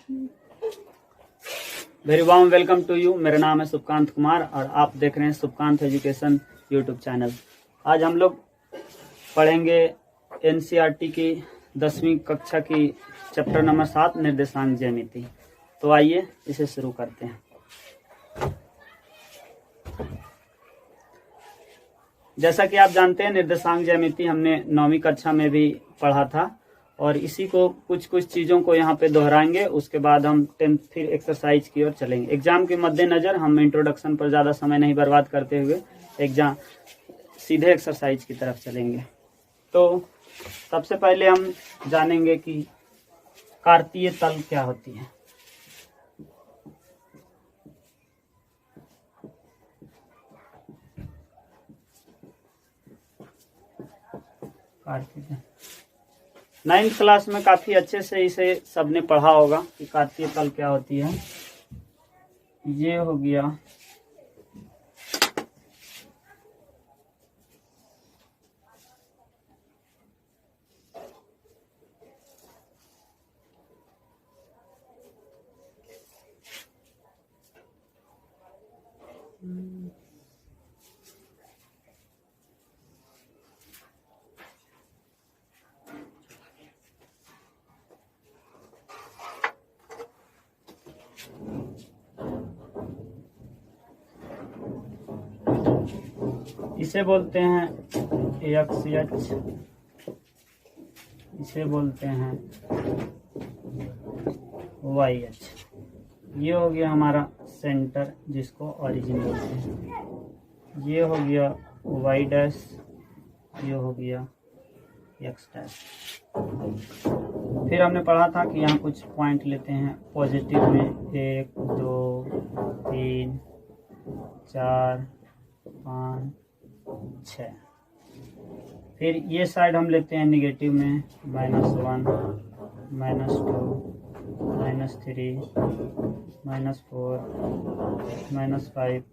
Very warm welcome to you. मेरा नाम है सुभकांत कुमार और आप देख रहे हैं सुभकांत एजुकेशन यूट्यूब चैनल। आज हम लोग पढ़ेंगे एनसीईआरटी की 10वीं कक्षा की चैप्टर नंबर 7 निर्देशांक ज्यामिति। तो आइए इसे शुरू करते हैं। जैसा कि आप जानते हैं निर्देशांक ज्यामिति हमने 9वीं कक्षा में भी पढ़ा था और इसी को कुछ चीज़ों को यहाँ पे दोहराएंगे। उसके बाद हम 10th फिर एक्सरसाइज की ओर चलेंगे। एग्जाम के मद्देनज़र हम इंट्रोडक्शन पर ज़्यादा समय नहीं बर्बाद करते हुए एग्जाम सीधे एक्सरसाइज की तरफ चलेंगे। तो सबसे पहले हम जानेंगे कि कार्तीय तल क्या होती है। कार्तीय 9th क्लास में काफी अच्छे से इसे सबने पढ़ा होगा कि कार्तीय तल क्या होती है। ये हो गया इसे बोलते हैं एक्स एच, इसे बोलते हैं वाई एच। ये हो गया हमारा सेंटर जिसको ओरिजिन बोलते हैं। ये हो गया वाई डैश, ये हो गया एक्स डैश। फिर हमने पढ़ा था कि यहाँ कुछ पॉइंट लेते हैं पॉजिटिव में 1 2 3 4 5 6। फिर ये साइड हम लेते हैं निगेटिव में -1 -2 -3 -4 -5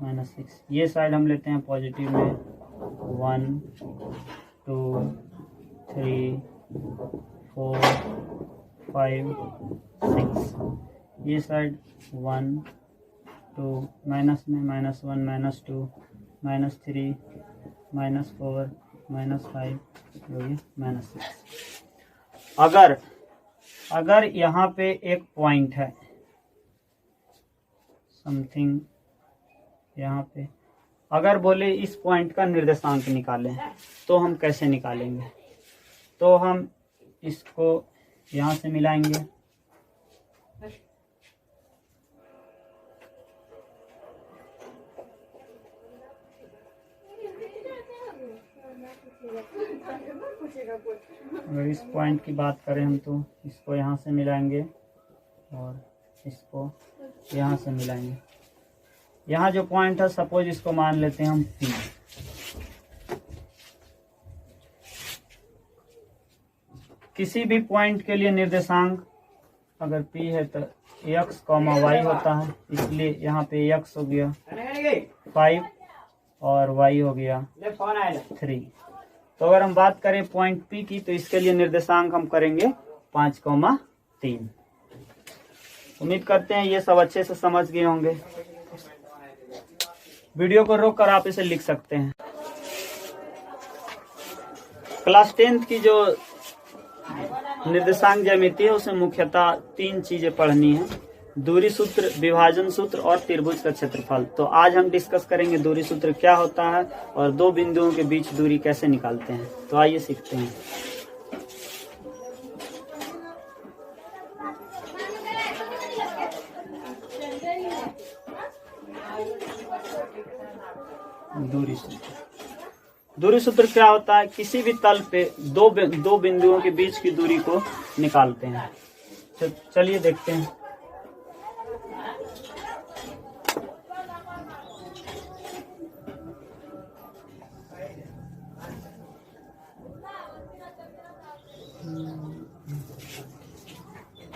-6। ये साइड हम लेते हैं पॉजिटिव में 1 2 3 4 5 6। ये साइड 1 2 माइनस में -1 -2 -3 -4 -5 -6। अगर यहाँ पे एक पॉइंट है समथिंग, यहाँ पे अगर बोले इस पॉइंट का निर्देशांक निकालें तो हम कैसे निकालेंगे? तो हम इसको यहाँ से मिलाएंगे, अगर इस पॉइंट की बात करें हम तो इसको यहाँ से मिलाएंगे और इसको यहाँ से मिलाएंगे। यहाँ जो पॉइंट है सपोज इसको मान लेते हैं हम P। किसी भी पॉइंट के लिए निर्देशांक अगर P है तो x, y होता है, इसलिए यहाँ पे x हो गया 5 और y हो गया 3। तो अगर हम बात करें पॉइंट P की तो इसके लिए निर्देशांक हम करेंगे 5, 3। उम्मीद करते हैं ये सब अच्छे से समझ गए होंगे। वीडियो को रोक कर आप इसे लिख सकते हैं। क्लास 10th की जो निर्देशांक ज्यामिति है उसमें मुख्यतः 3 चीजें पढ़नी है: दूरी सूत्र, विभाजन सूत्र और त्रिभुज का क्षेत्रफल। तो आज हम डिस्कस करेंगे दूरी सूत्र क्या होता है और 2 बिंदुओं के बीच दूरी कैसे निकालते हैं। तो आइए सीखते हैं। दूरी सूत्र क्या होता है? किसी भी तल पे दो बिंदुओं के बीच की दूरी को निकालते हैं। चलिए देखते हैं।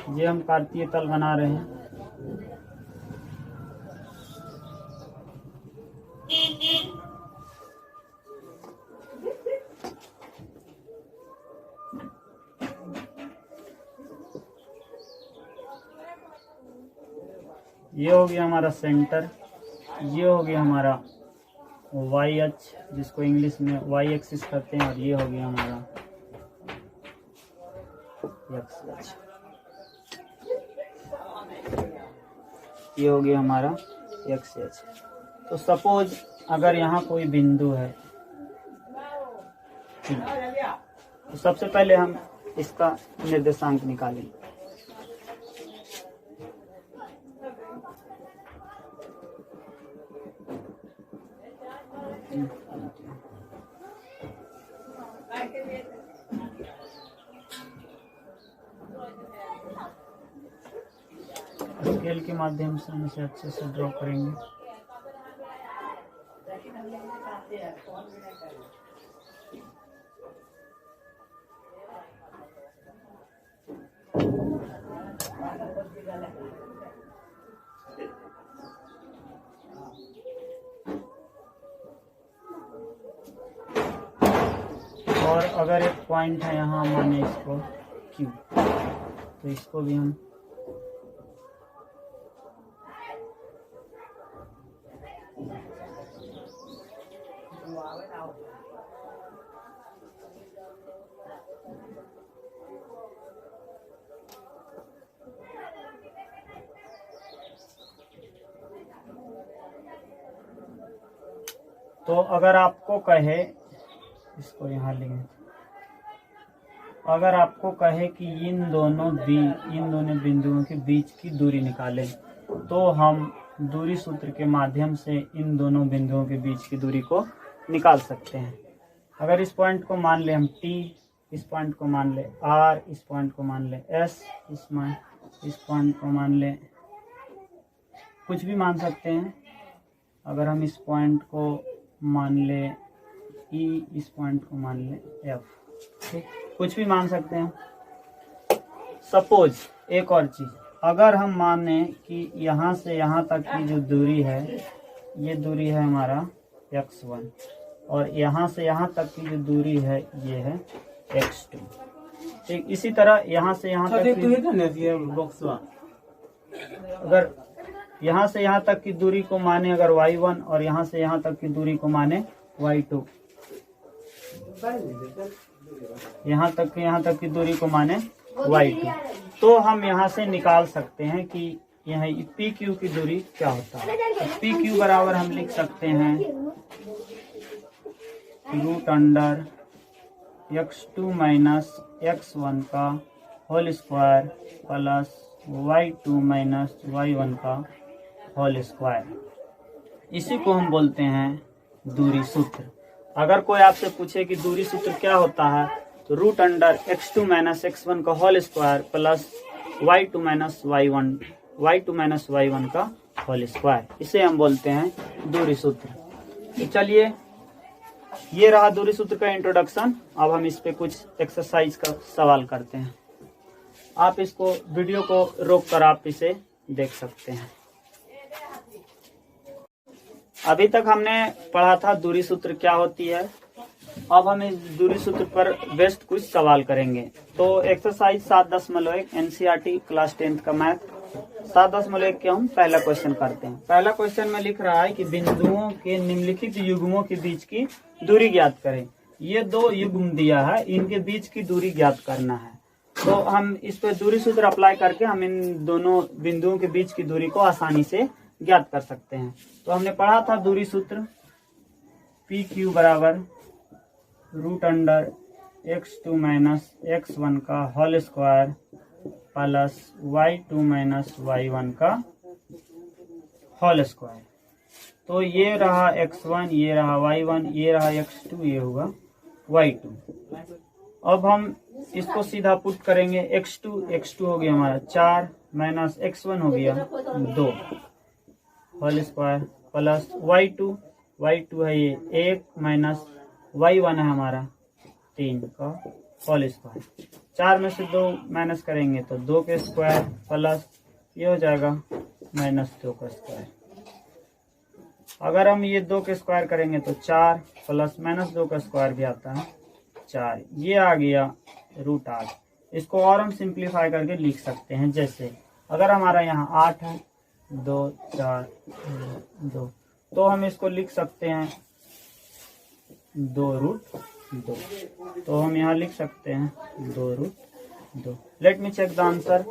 ये हम कार्तीय तल बना रहे हैं। ये हो गया हमारा सेंटर, ये हो गया हमारा वाई अक्ष जिसको इंग्लिश में वाई एक्सिस कहते हैं, और ये हो गया हमारा एक्स अक्ष, ये हो गया हमारा एक्स अक्ष। तो सपोज अगर यहाँ कोई बिंदु है, तो सबसे पहले हम इसका निर्देशांक निकालें। स्केल के माध्यम से हम इसे अच्छे से ड्रॉ करेंगे। और अगर एक पॉइंट है यहाँ, माने इसको Q, तो इसको भी हम तो अगर आपको कहे, इसको यहाँ लेंगे, अगर आपको कहे कि इन दोनों बिंदुओं के बीच की दूरी निकालें, तो हम दूरी सूत्र के माध्यम से इन दोनों बिंदुओं के बीच की दूरी को निकाल सकते हैं। अगर इस पॉइंट को मान ले हम T, इस पॉइंट को मान ले R, इस पॉइंट को मान ले S, इस पॉइंट को मान ले, कुछ भी मान सकते हैं। अगर हम इस पॉइंट को मान ले E, इस पॉइंट को मान ले F, ठीक, कुछ भी मान सकते हैं। सपोज एक और चीज, अगर हम माने कि यहाँ से यहाँ तक की जो दूरी है, ये दूरी है हमारा x1, और यहाँ से यहाँ तक की जो दूरी है ये है x2, ठीक। इसी तरह यहाँ से यहाँ तक अगर यहाँ से यहाँ तक की दूरी को माने अगर y1, और यहाँ से यहाँ तक की दूरी को माने y2, यहाँ तक की दूरी को माने y2, तो हम यहाँ से निकाल सकते हैं कि यहाँ PQ की दूरी क्या होता है। तो PQ बराबर हम लिख सकते हैं √अंडर x2 माइनस x1 का whole square plus y2 minus y1 का होल स्क्वायर। इसी को हम बोलते हैं दूरी सूत्र। अगर कोई आपसे पूछे कि दूरी सूत्र क्या होता है, तो √अंडर x2 माइनस x1 का whole square plus y2 minus y1 का होल स्क्वायर, इसे हम बोलते हैं दूरी सूत्र। तो चलिए, ये रहा दूरी सूत्र का इंट्रोडक्शन। अब हम इस पे कुछ एक्सरसाइज का सवाल करते हैं। आप इसको वीडियो को रोक कर आप इसे देख सकते हैं। अभी तक हमने पढ़ा था दूरी सूत्र क्या होती है। अब हम इस दूरी सूत्र पर बेस्ड कुछ सवाल करेंगे। तो एक्सरसाइज 7.1 एनसीईआरटी क्लास 10th का मैथ 7.1 के हम पहला क्वेश्चन करते हैं। पहला क्वेश्चन में लिख रहा है कि बिंदुओं के निम्नलिखित युग्मों के बीच की दूरी ज्ञात करें। ये दो युग्म दिया है, इनके बीच की दूरी ज्ञात करना है। तो हम इस पे दूरी सूत्र अप्लाई करके हम इन दोनों बिंदुओं के बीच की दूरी को आसानी से ज्ञात कर सकते हैं। तो हमने पढ़ा था दूरी सूत्र PQ बराबर √अंडर x2 माइनस x1 का whole square plus y2 minus y1 का होल स्क्वायर। तो ये रहा x1, ये रहा y1, ये रहा x2, ये होगा y2। अब हम इसको सीधा पुट करेंगे। x2 हो गया हमारा 4 माइनस x1 हो गया 2 होल स्क्वायर प्लस y2 है ये 1 माइनस y1 है हमारा 3 का होल स्क्वायर। 4 में से 2 माइनस करेंगे तो 2 के स्क्वायर प्लस ये हो जाएगा -2 का स्क्वायर। अगर हम ये 2 के स्क्वायर करेंगे तो 4 प्लस -2 का स्क्वायर भी आता है 4। ये आ गया √8। इसको और हम सिंप्लीफाई करके लिख सकते हैं। जैसे अगर हमारा यहाँ 8 है, 2 4 2। तो हम इसको लिख सकते हैं 2√2। तो हम यहाँ लिख सकते हैं 2√2। Let me check the answer.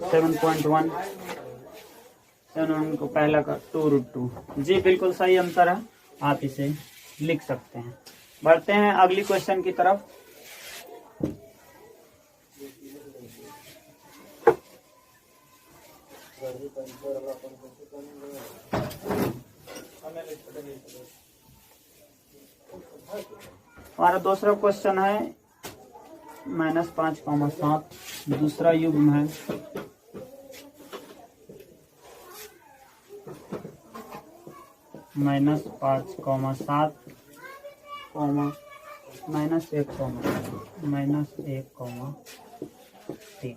7.1 को पहला का 2√2। जी बिल्कुल सही आंसर है, आप इसे लिख सकते हैं। बढ़ते हैं अगली क्वेश्चन की तरफ। हमारा दूसरा क्वेश्चन है -5,7। दूसरा युग्म है -5,7, -1,3।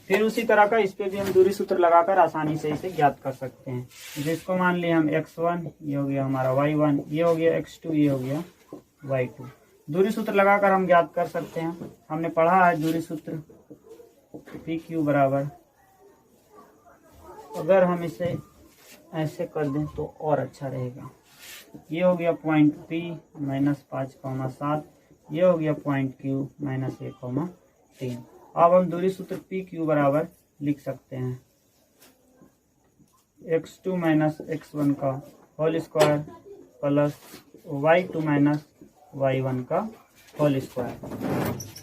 फिर उसी तरह का इस पे भी हम दूरी सूत्र लगाकर आसानी से इसे ज्ञात कर सकते हैं। जिसको मान लिया हम x1, ये हो गया हमारा y1, ये हो गया x2, ये हो गया y2। दूरी सूत्र लगाकर हम ज्ञात कर सकते हैं। हमने पढ़ा है दूरी सूत्र PQ बराबर, अगर हम इसे ऐसे कर दें तो और अच्छा रहेगा। ये हो गया पॉइंट P -5,7, ये हो गया पॉइंट Q -1,3। अब हम दूरी सूत्र PQ बराबर लिख सकते हैं x2 - x1 का whole square plus y2 - y1 का होल स्क्वायर।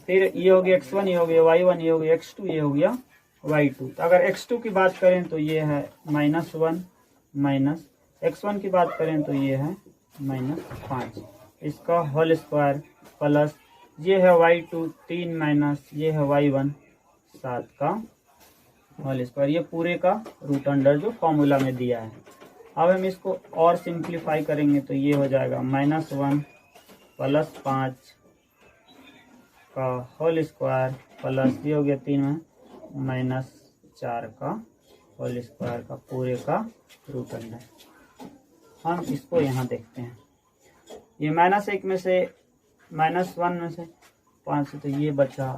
फिर ये हो गया x1, ये हो गया y1, ये हो गया x2, ये हो गया y2। तो अगर x2 की बात करें तो ये है -1 माइनस x1 की बात करें तो ये है -5, इसका होल स्क्वायर प्लस ये है y2 3 माइनस ये है y1 7 का होल स्क्वायर। ये पूरे का रूट अंडर जो फॉर्मूला में दिया है। अब हम इसको और सिंप्लीफाई करेंगे तो ये हो जाएगा -1 प्लस 5 का होल स्क्वायर प्लस ये हो गया 3 में -4 का होल स्क्वायर का पूरे का रूट अंडर। हम इसको यहाँ देखते हैं, ये -1 में से -1 में से 5 से तो ये बचा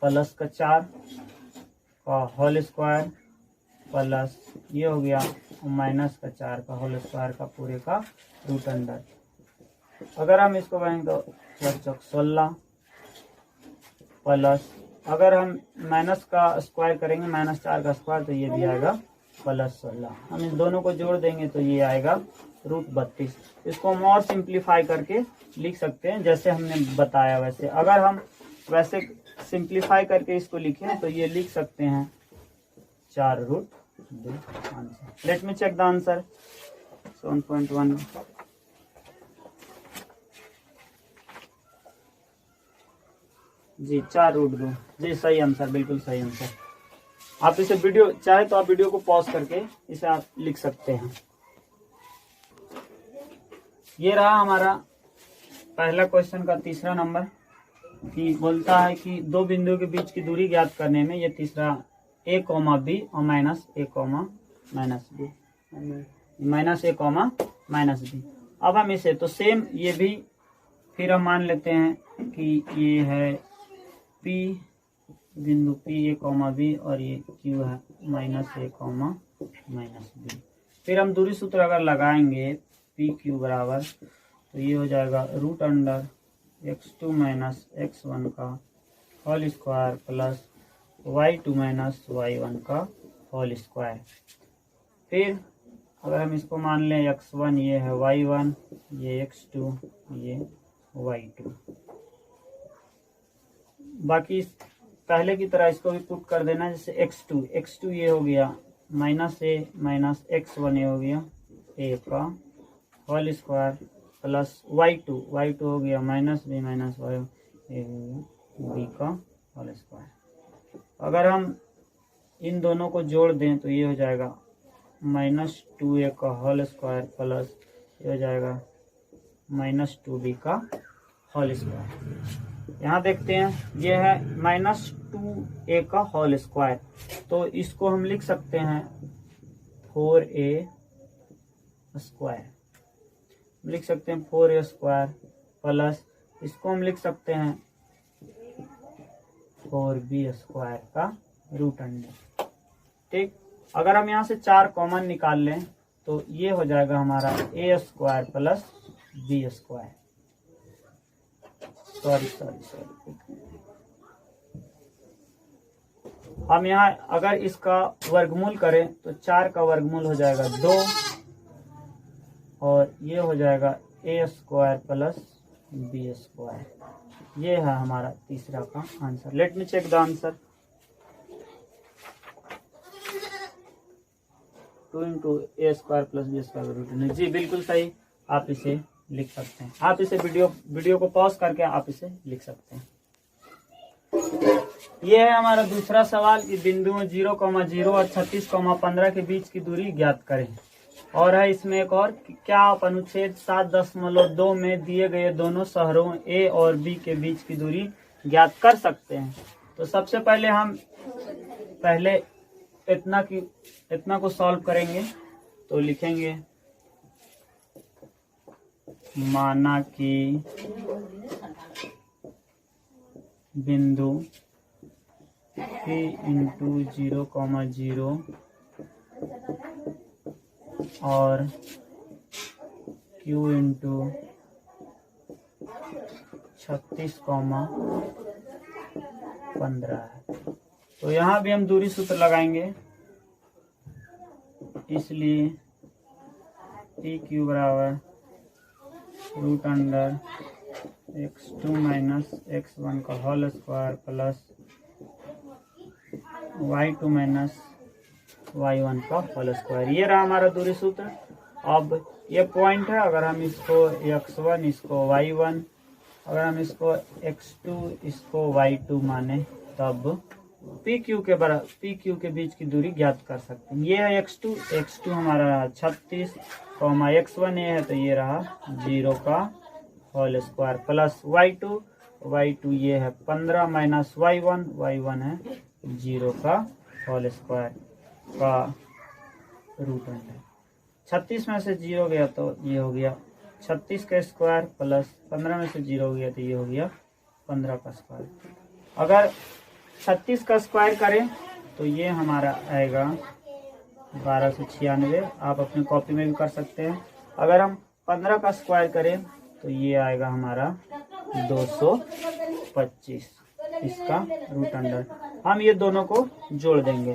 प्लस का 4 का होल स्क्वायर प्लस ये हो गया माइनस का 4 का होल स्क्वायर का पूरे का रूट अंडर। अगर हम इसको कहें तो प्लस 16 प्लस, अगर हम माइनस का स्क्वायर करेंगे -4 का स्क्वायर तो ये भी आएगा +16। हम इन दोनों को जोड़ देंगे तो ये आएगा √32। इसको हम और सिंप्लीफाई करके लिख सकते हैं जैसे हमने बताया वैसे। अगर हम वैसे सिंप्लीफाई करके इसको लिखें तो ये लिख सकते हैं 4√2 answer. Let me check the answer. 7.1 जी 4√2 जी सही आंसर, बिल्कुल सही आंसर। आप इसे वीडियो चाहे तो आप वीडियो को पॉज करके इसे आप लिख सकते हैं। ये रहा हमारा पहला क्वेश्चन का तीसरा नंबर, कि बोलता है कि दो बिंदुओं के बीच की दूरी ज्ञात करने में ये तीसरा a, b और -a, -b। अब हम इसे तो सेम ये भी फिर हम मान लेते हैं कि ये है P बिंदु P, a, b और ये Q है -a, -b। फिर हम दूरी सूत्र अगर लगाएंगे PQ बराबर तो ये हो जाएगा √अंडर x2 - x1 का whole square plus y2 - y1 का होल स्क्वायर। फिर अगर हम इसको मान लें x1 ये है y1, ये x2 ये y2। बाकी पहले की तरह इसको भी पुट कर देना, जैसे x2 ये हो गया -a - x1 ये हो गया a का होल स्क्वायर प्लस y2 हो गया -b - y b का होल स्क्वायर। अगर हम इन दोनों को जोड़ दें तो ये हो जाएगा -2a का होल स्क्वायर प्लस ये हो जाएगा -2b का होल स्क्वायर। यहाँ देखते हैं ये है -2a का होल स्क्वायर, तो इसको हम लिख सकते हैं 4a स्क्वायर, लिख सकते हैं 4a स्क्वायर प्लस इसको हम लिख सकते हैं 4b स्क्वायर का रूट अंडर। ठीक, अगर हम यहाँ से 4 कॉमन निकाल लें तो ये हो जाएगा हमारा a square plus b square. Sorry हम यहाँ अगर इसका वर्गमूल करें तो 4 का वर्गमूल हो जाएगा 2 और ये हो जाएगा a square plus b square. ये है हमारा तीसरा का answer. Let me check the answer. 2 into a square plus b square root. जी बिल्कुल सही, आप इसे लिख सकते हैं। आप इसे वीडियो को पॉज करके आप इसे लिख सकते हैं। ये है हमारा दूसरा सवाल कि बिंदुओं 0,0 और 36,15 के बीच की दूरी ज्ञात करें। और है इसमें एक और, क्या आप अनुच्छेद 7.2 में दिए गए दोनों शहरों ए और बी के बीच की दूरी ज्ञात कर सकते हैं। तो सबसे पहले हम इतना को सॉल्व करेंगे। तो लिखेंगे माना कि बिंदु P इंटू 0,0 और Q इंटू 36,15 है। तो यहाँ भी हम दूरी सूत्र लगाएंगे, इसलिए पी क्यू बराबर root under x2 minus x1 का whole square plus y2 minus y1 का होल स्क्वायर। ये रहा हमारा दूरी सूत्र। अब ये पॉइंट है, अगर हम इसको x1 इसको y1, अगर हम इसको x2 इसको y2 माने तब PQ के बीच की दूरी ज्ञात कर सकते हैं। ये है x2 हमारा 36, x1 ये है तो ये रहा 0 का होल स्क्वायर प्लस y2 ये है 15 माइनस y1 है 0 का होल स्क्वायर का रूट अंडर। 36 में से 0 गया तो ये हो गया 36 का स्क्वायर प्लस 15 में से 0 हो गया तो ये हो गया 15 का स्क्वायर। अगर 36 का स्क्वायर करें तो ये हमारा आएगा 1296। आप अपनी कॉपी में भी कर सकते हैं। अगर हम 15 का स्क्वायर करें तो ये आएगा हमारा 225 इसका रूट अंडर। हम ये दोनों को जोड़ देंगे।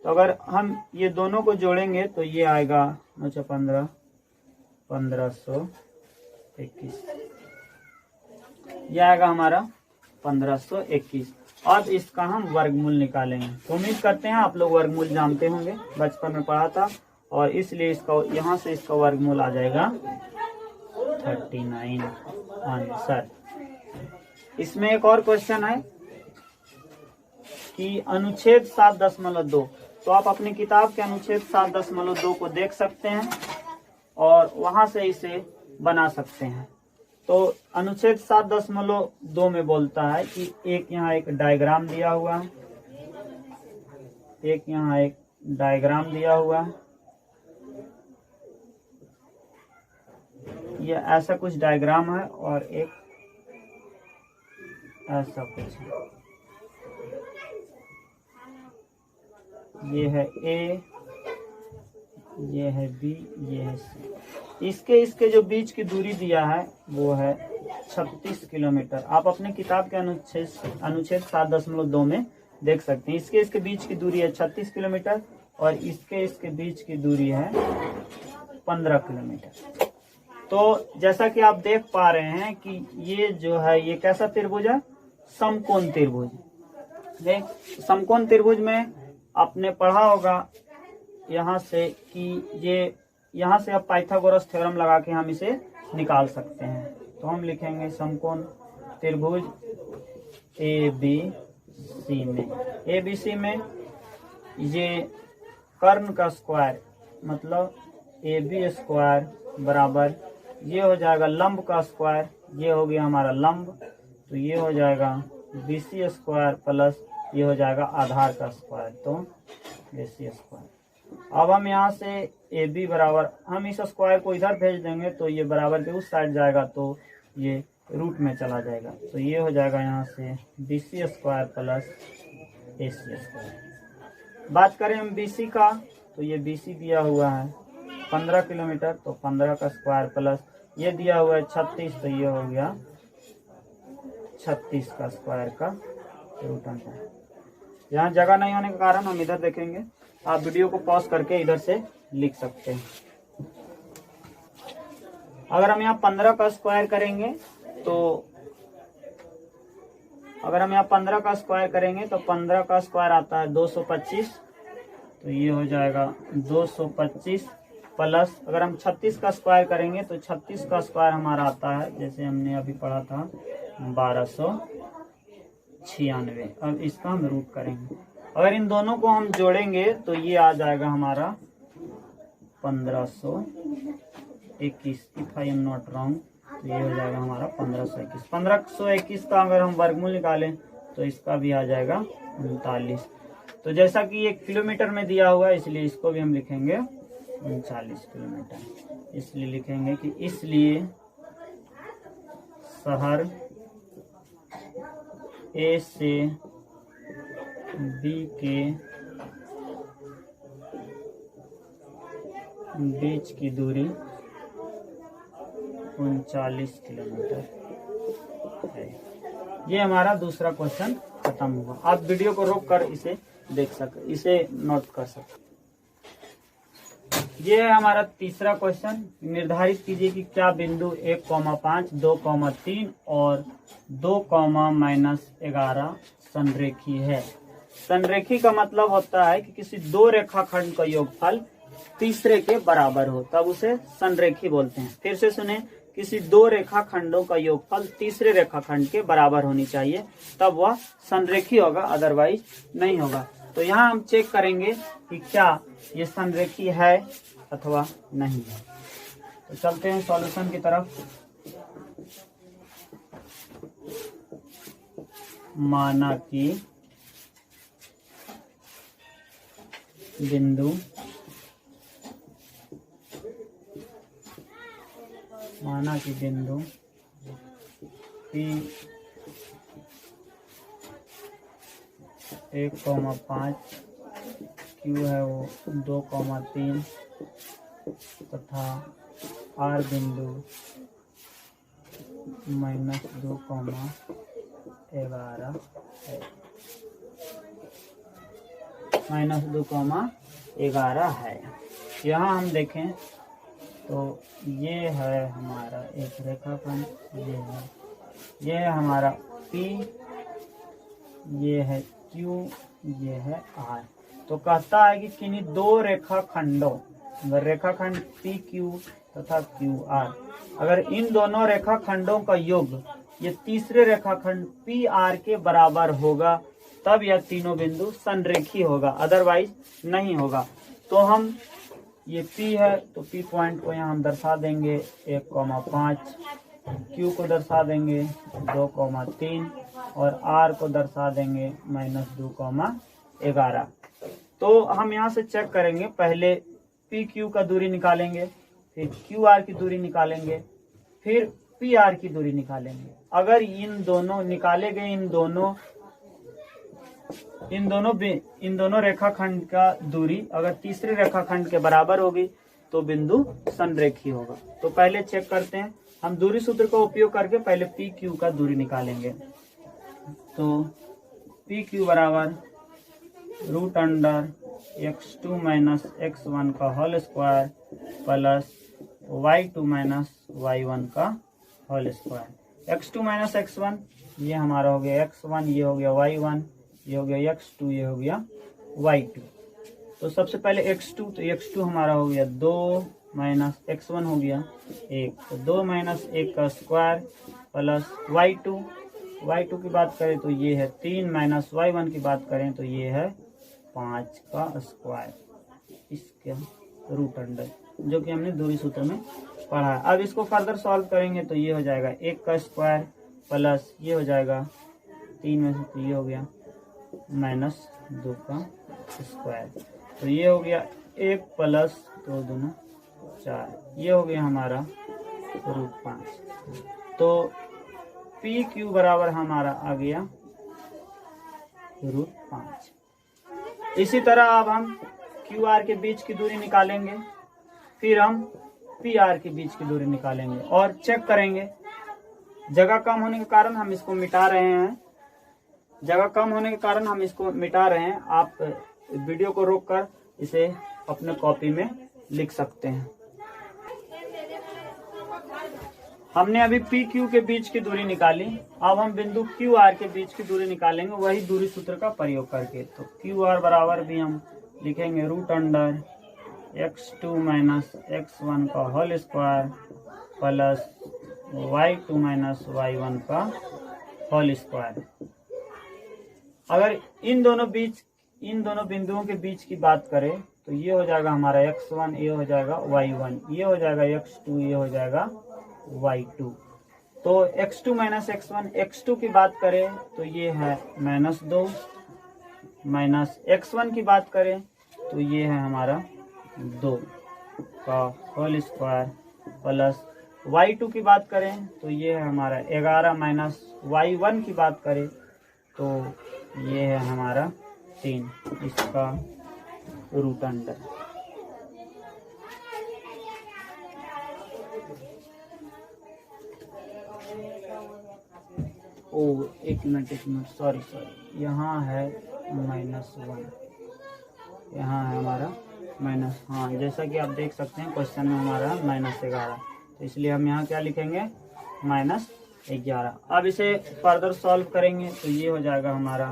तो अगर हम ये दोनों को जोड़ेंगे तो ये आएगा 1521, ये आएगा हमारा 1521। अब इसका हम वर्गमूल निकालेंगे। तो उम्मीद करते हैं आप लोग वर्गमूल जानते होंगे, बचपन में पढ़ा था, और इसलिए इसका यहाँ से इसका वर्गमूल आ जाएगा 39 आंसर। इसमें एक और क्वेश्चन है कि अनुच्छेद 7.2। तो आप अपनी किताब के अनुच्छेद 7.2 को देख सकते हैं और वहां से इसे बना सकते हैं। तो अनुच्छेद 7.2 में बोलता है कि यहाँ एक डायग्राम दिया हुआ है, यहाँ एक डायग्राम दिया हुआ है। ये ऐसा कुछ डायग्राम है और एक ऐसा कुछ है। ये है ए, ये है बी, ये है सी। इसके जो बीच की दूरी दिया है वो है 36 किलोमीटर। आप अपने किताब के अनुच्छेद 7.2 में देख सकते हैं। इसके बीच की दूरी है 36 किलोमीटर और इसके बीच की दूरी है 15 किलोमीटर। तो जैसा कि आप देख पा रहे हैं कि ये जो है ये कैसा त्रिभुज है, समकोण त्रिभुज। समकोण त्रिभुज में आपने पढ़ा होगा यहाँ से कि ये यहाँ से अब पाइथागोरस थ्योरम लगा के हम इसे निकाल सकते हैं। तो हम लिखेंगे समकोण त्रिभुज ABC में, ABC में ये कर्ण का स्क्वायर मतलब AB स्क्वायर बराबर ये हो जाएगा लंब का स्क्वायर, ये हो गया हमारा लंब, तो ये हो जाएगा BC स्क्वायर प्लस ये हो जाएगा आधार का स्क्वायर, तो AC स्क्वायर। अब हम यहाँ से AB बराबर, हम इस स्क्वायर को इधर भेज देंगे तो ये बराबर के उस साइड जाएगा तो ये रूट में चला जाएगा, तो ये हो जाएगा यहाँ से BC square plus AC square. बात करें हम BC का, तो ये BC दिया हुआ है 15 किलोमीटर, तो 15 का स्क्वायर प्लस ये दिया हुआ है 36, तो ये हो गया 36 का स्क्वायर का रूट अंडर। यहाँ जगह नहीं होने के कारण हम इधर देखेंगे, आप वीडियो को पॉज करके इधर से लिख सकते हैं। अगर हम यहाँ 15 का स्क्वायर करेंगे तो अगर हम यहाँ 15 का स्क्वायर करेंगे तो 15 का स्क्वायर आता है 225, तो ये हो जाएगा 225 प्लस अगर हम 36 का स्क्वायर करेंगे तो 36 का स्क्वायर हमारा आता है, जैसे हमने अभी पढ़ा था, 1296। अब इसका हम रूट करेंगे। अगर इन दोनों को हम जोड़ेंगे तो ये आ जाएगा हमारा 1521, if I am not wrong, तो ये हो जाएगा हमारा 1521। 1521 का अगर हम वर्गमूल निकालें तो इसका भी आ जाएगा 39। तो जैसा कि ये किलोमीटर में दिया हुआ है, इसलिए इसको भी हम लिखेंगे 39 किलोमीटर। इसलिए लिखेंगे कि इसलिए शहर A से B के बीच की दूरी 39 किलोमीटर है। ये हमारा दूसरा क्वेश्चन खत्म हुआ। आप वीडियो को रोक कर इसे देख सकते, इसे नोट कर सकते। ये है हमारा तीसरा क्वेश्चन। निर्धारित कीजिए कि क्या बिंदु 1,5, 2,3 और 2,-11 संरेखी है। संरेखी का मतलब होता है कि किसी दो रेखाखंड का योगफल तीसरे के बराबर हो, तब उसे संरेखी बोलते हैं। फिर से सुने, किसी दो रेखाखंडों का योगफल तीसरे रेखाखंड के बराबर होनी चाहिए, तब वह संरेखी होगा, अदरवाइज नहीं होगा। तो यहाँ हम चेक करेंगे कि क्या ये संरेखी है अथवा नहीं है। तो चलते हैं सॉल्यूशन की तरफ। माना कि बिंदु P 1,5, Q है वो 2,3 तथा R बिंदु -2,11 है। -2,11 है। यहाँ हम देखें तो ये है हमारा एक रेखाखंड, ये है हमारा P, ये है Q, ये है R। तो कहता है कि किन्हीं दो रेखाखंडों, रेखाखंड PQ तथा QR, अगर इन दोनों रेखाखंडों का योग ये तीसरे रेखाखंड PR के बराबर होगा, तब यह तीनों बिंदु संरेखी होगा, अदरवाइज नहीं होगा। तो हम ये P है तो P पॉइंट को यहाँ हम दर्शा देंगे 1,5, Q को दर्शा देंगे 2,3 और R को दर्शा देंगे -2,11। तो हम यहाँ से चेक करेंगे, पहले PQ का दूरी निकालेंगे, फिर QR की दूरी निकालेंगे, फिर PR की दूरी निकालेंगे। अगर इन दोनों निकाले गए इन दोनों रेखाखंड का दूरी अगर तीसरे रेखाखंड के बराबर होगी तो बिंदु संरेखी होगा। तो पहले चेक करते हैं, हम दूरी सूत्र का उपयोग करके पहले PQ का दूरी निकालेंगे। तो PQ बराबर √(x2 - x1) का whole square plus y2 - y1 का होल स्क्वायर। x2 - x1 ये हमारा हो गया x1, ये हो गया y1, ये हो गया x2, ये हो गया y2। तो सबसे पहले x2, तो x2 हमारा हो गया 2 - x1 हो गया 1, तो 2 - 1 का स्क्वायर प्लस y2 की बात करें तो ये है 3 - y1 की बात करें तो ये है 5 का स्क्वायर, इसके रूट अंडर, जो कि हमने दूरी सूत्र में पढ़ा है। अब इसको फर्दर सॉल्व करेंगे तो ये हो जाएगा 1 का स्क्वायर प्लस ये हो जाएगा 3 में से, तो ये हो गया -2 का स्क्वायर, तो ये हो गया 1 प्लस 2 दूना 4, ये हो गया हमारा √5। तो PQ बराबर हमारा आ गया √5। इसी तरह अब हम क्यू आर के बीच की दूरी निकालेंगे, फिर हम पी आर के बीच की दूरी निकालेंगे और चेक करेंगे। जगह कम होने के कारण हम इसको मिटा रहे हैं, आप वीडियो को रोककर इसे अपने कॉपी में लिख सकते हैं। हमने अभी पी क्यू के बीच की दूरी निकाली, अब हम बिंदु क्यू आर के बीच की दूरी निकालेंगे वही दूरी सूत्र का प्रयोग करके। तो क्यू आर बराबर भी हम लिखेंगे root under x2 minus x1 का whole square plus y2 minus y1 का होल स्क्वायर। अगर इन दोनों बिंदुओं के बीच की बात करें तो ये हो जाएगा हमारा x1, ये हो जाएगा y1, ये हो जाएगा x2, ये हो जाएगा y2। तो x2 माइनस x1, x2 की बात करें तो ये है -2, माइनस x1 की बात करें तो ये है हमारा 2 का होल स्क्वायर प्लस y2 की बात करें तो ये है हमारा 11, माइनस y1 की बात करें तो ये है हमारा 3, इसका रूट अंडर। एक मिनट सॉरी, यहाँ है -1, यहाँ है हमारा माइनस, हाँ जैसा कि आप देख सकते हैं क्वेश्चन में हमारा -11, तो इसलिए हम यहाँ क्या लिखेंगे -11। अब इसे फर्दर सॉल्व करेंगे तो ये हो जाएगा हमारा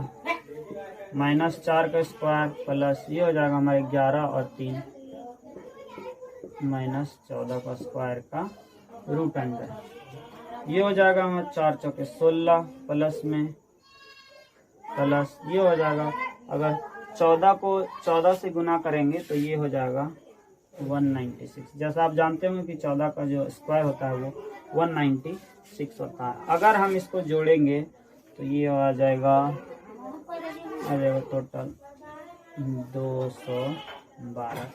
-4 का स्क्वायर प्लस ये हो जाएगा हमारा 11 और 3 -14 का स्क्वायर का रूट अंडर। ये हो जाएगा हमारा 4 चौके 16 प्लस में प्लस ये हो जाएगा, अगर 14 को 14 से गुना करेंगे तो ये हो जाएगा 196। जैसा आप जानते होंगे कि 14 का जो स्क्वायर होता है वो 196 होता है। अगर हम इसको जोड़ेंगे तो ये आ जाएगा टोटल 212।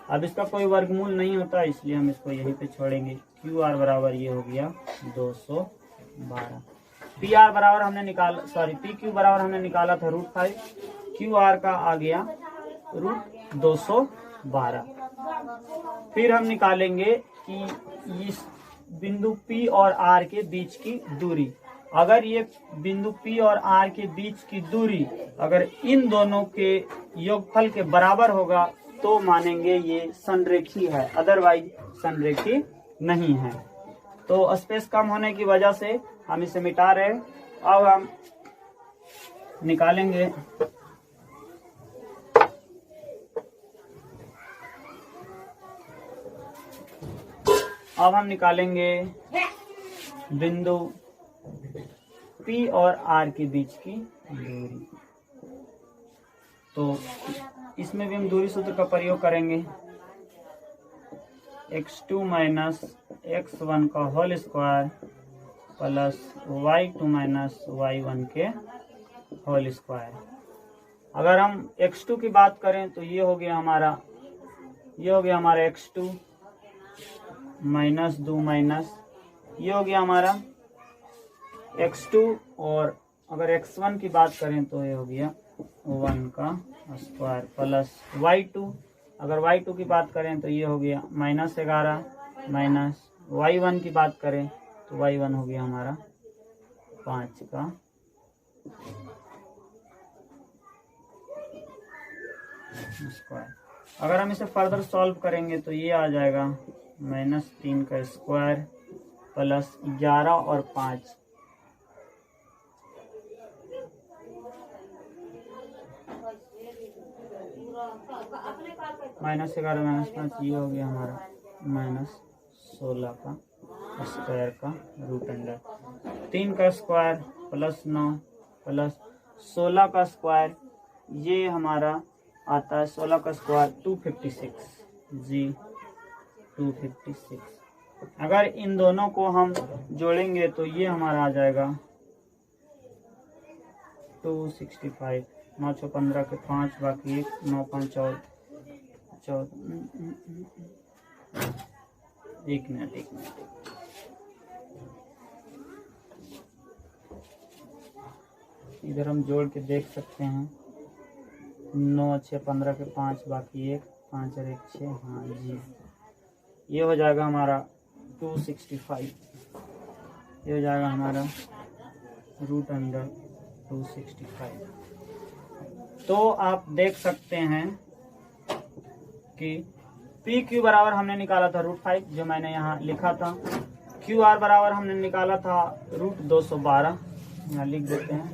अब इसका कोई वर्गमूल नहीं होता इसलिए हम इसको यहीं पे छोड़ेंगे। क्यू आर बराबर ये हो गया 212। पी आर बराबर हमने निकाला, सॉरी पी क्यू बराबर हमने निकाला था √5, क्यू आर का आ गया √212। फिर हम निकालेंगे कि इस बिंदु P और R के बीच की दूरी। अगर ये बिंदु P और R के बीच की दूरी अगर इन दोनों के योगफल के बराबर होगा तो मानेंगे ये संरेखी है, अदरवाइज संरेखी नहीं है। तो स्पेस कम होने की वजह से हम इसे मिटा रहे हैं। अब हम निकालेंगे बिंदु P और R के बीच की दूरी। तो इसमें भी हम दूरी सूत्र का प्रयोग करेंगे, x2 माइनस x1 का whole square plus y2 minus y1 के होल स्क्वायर। अगर हम x2 की बात करें तो ये हो गया हमारा x2 -2 माइनस ये हो गया हमारा x2, और अगर x1 की बात करें तो ये हो गया 1 का स्क्वायर प्लस y2। अगर y2 की बात करें तो ये हो गया -11, माइनस y1 की बात करें तो y1 हो गया हमारा 5 का स्क्वायर। अगर हम इसे फर्दर सॉल्व करेंगे तो ये आ जाएगा -3 का स्क्वायर प्लस 11 और 5, -11 -5 ये हो गया हमारा -16 का स्क्वायर का रूट अंडर। 3 का स्क्वायर प्लस 9 प्लस 16 का स्क्वायर, ये हमारा आता है 16 का स्क्वायर 256 जी 256। अगर इन दोनों को हम जोड़ेंगे तो ये हमारा आ जाएगा 265। 9 6 15 के 5 बाकी 1, 9 5 14। एक मिनट इधर हम जोड़ के देख सकते हैं। 9 6 15 के 5 बाकी 1 5 और 1 6। हाँ जी, ये हो जाएगा हमारा 265। ये हो जाएगा हमारा रूट अंडर 265। तो आप देख सकते हैं कि पी क्यू बराबर हमने निकाला था √5, जो मैंने यहाँ लिखा था। क्यू आर बराबर हमने निकाला था √212, यहाँ लिख देते हैं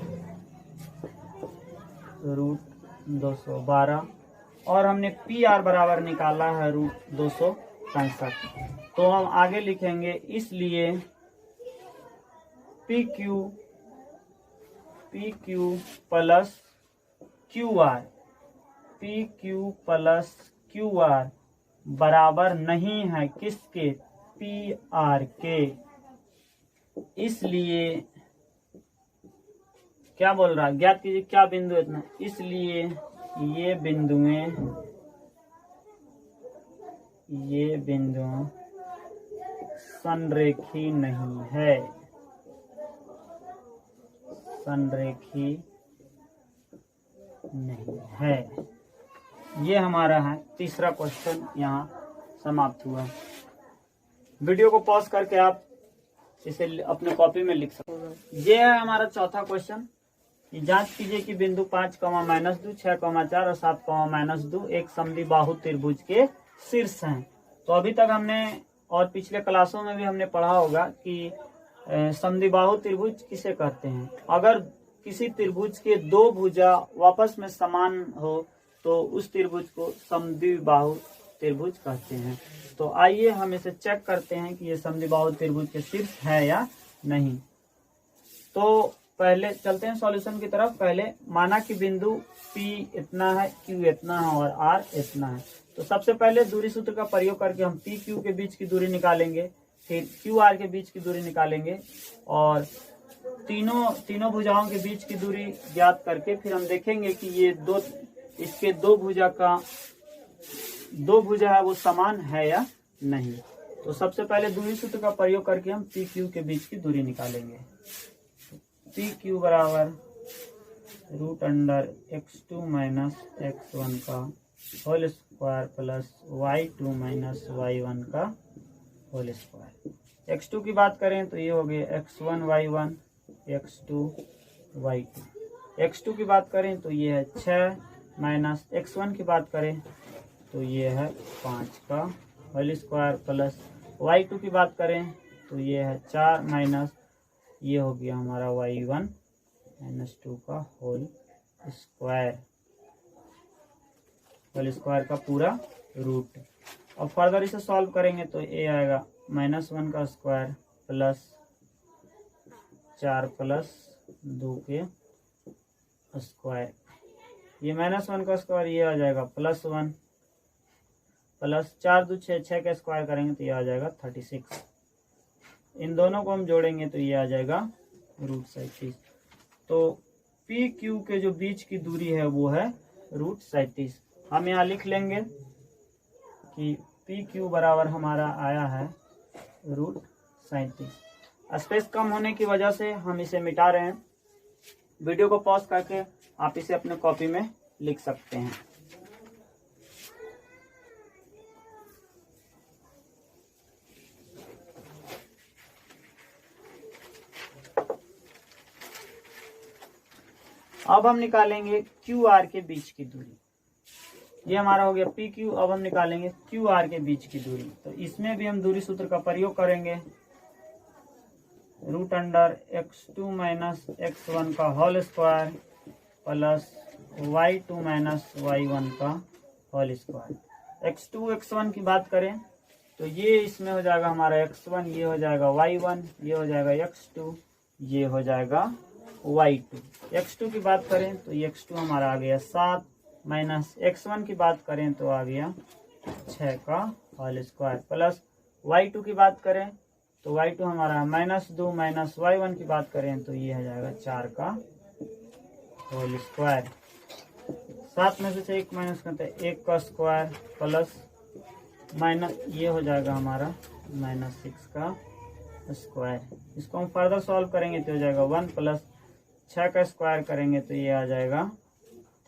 √212। और हमने पी आर बराबर निकाला है √265। तो हम आगे लिखेंगे, इसलिए P Q plus Q R, P Q plus Q R बराबर नहीं है किसके? पी आर के। इसलिए क्या बोल रहा है, ज्ञात कीजिए क्या बिंदु है इतना। इसलिए ये बिंदु संरेखी नहीं है, संरेखी नहीं है। ये हमारा है तीसरा क्वेश्चन, यहाँ समाप्त हुआ। वीडियो को पॉज करके आप इसे अपने कॉपी में लिख सकते हो। ये है हमारा चौथा क्वेश्चन। जांच कीजिए कि बिंदु 5, -2, 6, 4 और 7, -2 एक समद्विबाहु त्रिभुज के शीर्ष हैं। तो अभी तक हमने और पिछले क्लासों में भी हमने पढ़ा होगा कि समद्विबाहु त्रिभुज किसे कहते हैं। अगर किसी त्रिभुज के दो भुजा आपस में समान हो तो उस त्रिभुज को समद्विबाहु त्रिभुज कहते हैं। तो आइए हम इसे चेक करते हैं कि ये समद्विबाहु त्रिभुज के शीर्ष है या नहीं। तो पहले चलते हैं सॉल्यूशन की तरफ। पहले माना कि बिंदु P इतना है, Q इतना है और R इतना है। तो सबसे पहले दूरी सूत्र का प्रयोग करके हम P Q के बीच की दूरी निकालेंगे, फिर Q R के बीच की दूरी निकालेंगे और तीनों भुजाओं के बीच की दूरी ज्ञात करके फिर हम देखेंगे कि ये इसके दो भुजा है वो समान है या नहीं। तो सबसे पहले दूरी सूत्र का प्रयोग करके हम पी क्यू के बीच की दूरी निकालेंगे। पी क्यू बराबर √x2 - x1 का whole square plus y2 - y1 का होल स्क्वायर। x2 की बात करें तो ये हो गया x1 y1 x2 y2। x2 की बात करें तो ये है 6 माइनस x1 की बात करें तो ये है 5 का होल स्क्वायर प्लस y2 की बात करें तो ये है 4 माइनस ये हो गया हमारा y1 - 2 का होल स्क्वायर का पूरा रूट। और फर्दर इसे सॉल्व करेंगे तो ये आएगा -1 का स्क्वायर प्लस 4 प्लस 2 के स्क्वायर। ये -1 का स्क्वायर ये आ जाएगा +1 प्लस 4 2 6 6 का स्क्वायर करेंगे तो ये आ जाएगा 36। इन दोनों को हम जोड़ेंगे तो ये आ जाएगा √37। तो पी क्यू के जो बीच की दूरी है वो है √37। हम यहाँ लिख लेंगे कि पी क्यू बराबर हमारा आया है √37। स्पेस कम होने की वजह से हम इसे मिटा रहे हैं। वीडियो को पॉज करके आप इसे अपने कॉपी में लिख सकते हैं। अब हम निकालेंगे क्यू आर के बीच की दूरी। ये हमारा हो गया पी क्यू। अब हम निकालेंगे क्यू आर के बीच की दूरी। तो इसमें भी हम दूरी सूत्र का प्रयोग करेंगे। √x2 - x1 का whole square plus y2 - y1 का होल स्क्वायर। x2 x1 की बात करें तो ये इसमें हो जाएगा हमारा x1, ये हो जाएगा y1, ये हो जाएगा x2, ये हो जाएगा y2। x2 की बात करें तो ये x2 हमारा आ गया 7 माइनस x1 की बात करें तो आ गया 6 का होल स्क्वायर प्लस y2 की बात करें तो y2 हमारा -2 माइनस y1 की बात करें तो ये हो जाएगा 4 का होल स्क्वायर। 7 में से 1 माइनस करते हैं 1 का स्क्वायर प्लस माइनस ये हो जाएगा हमारा -6 का स्क्वायर। इसको हम फर्दर सॉल्व करेंगे तो हो जाएगा 1 प्लस 6 का स्क्वायर करेंगे तो ये आ जाएगा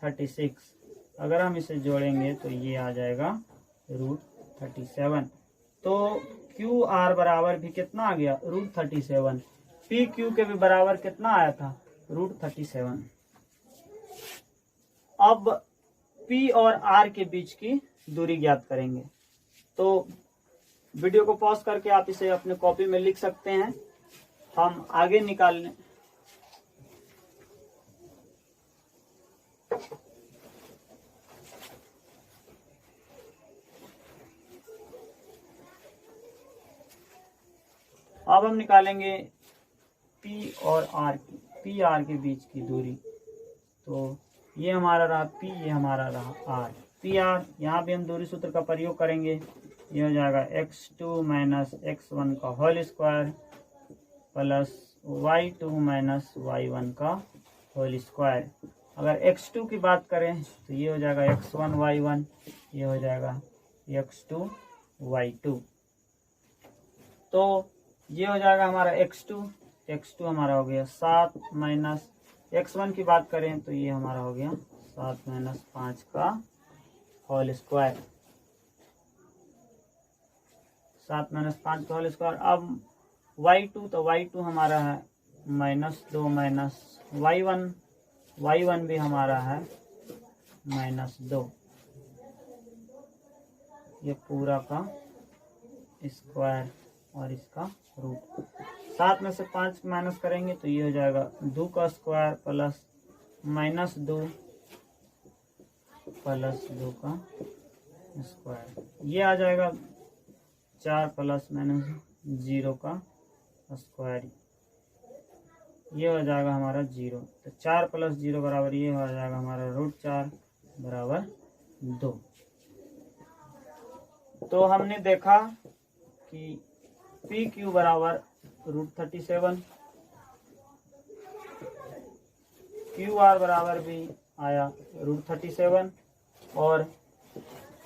36। अगर हम इसे जोड़ेंगे तो ये आ जाएगा √37। तो क्यू आर बराबर भी कितना आ गया, √37। पी क्यू के भी बराबर कितना आया था, √37। अब पी और आर के बीच की दूरी ज्ञात करेंगे। तो वीडियो को पॉज करके आप इसे अपने कॉपी में लिख सकते हैं। हम आगे निकालने अब हम निकालेंगे पी और आर की, पी आर के बीच की दूरी। तो ये हमारा रहा पी, ये हमारा रहा आर। पी आर, यहाँ भी हम दूरी सूत्र का प्रयोग करेंगे। ये हो जाएगा x2 माइनस x1 का whole square plus y2 minus y1 का होल स्क्वायर। अगर x2 की बात करें तो ये हो जाएगा x1 y1, ये हो जाएगा x2 y2। तो ये हो जाएगा हमारा x2 हमारा हो गया 7 माइनस x1 की बात करें तो ये हमारा हो गया 7 माइनस 5 का होल स्क्वायर, 7 माइनस 5 का होल स्क्वायर। अब y2, तो y2 हमारा है -2 माइनस y1 भी हमारा है -2। ये पूरा का स्क्वायर और इसका रूट। 7 में से 5 माइनस करेंगे तो ये हो जाएगा 2 का स्क्वायर प्लस -2 प्लस 2 का स्क्वायर। ये आ जाएगा 4 प्लस -0 का स्क्वायर। ये हो जाएगा हमारा 0। तो 4 प्लस 0 बराबर ये हो जाएगा हमारा √4 बराबर 2। तो हमने देखा कि पी क्यू बराबर √37, क्यू आर बराबर भी आया √37 और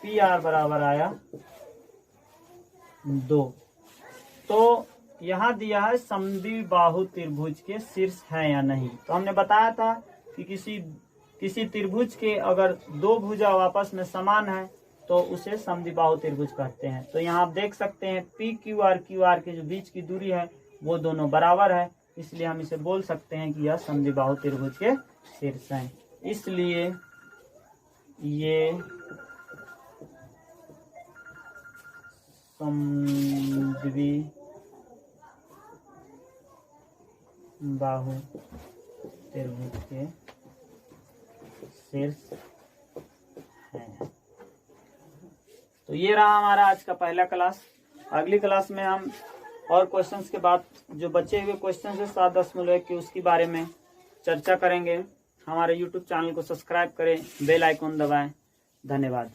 पी आर बराबर आया 2। तो यहाँ दिया है समद्विबाहु त्रिभुज के शीर्ष है या नहीं। तो हमने बताया था कि किसी त्रिभुज के अगर दो भुजा आपस में समान है तो उसे समद्विबाहु त्रिभुज कहते हैं। तो यहाँ आप देख सकते हैं पी क्यू आर के जो बीच की दूरी है वो दोनों बराबर है, इसलिए हम इसे बोल सकते हैं कि यह समद्विबाहु त्रिभुज के शीर्ष हैं। इसलिए ये समद्विबाहु त्रिभुज के शीर्ष हैं। तो ये रहा हमारा आज का पहला क्लास। अगली क्लास में हम और क्वेश्चंस के बाद जो बचे हुए क्वेश्चंस है 7.1 की उसके बारे में चर्चा करेंगे। हमारे YouTube चैनल को सब्सक्राइब करें, बेल आइकॉन दबाएं। धन्यवाद।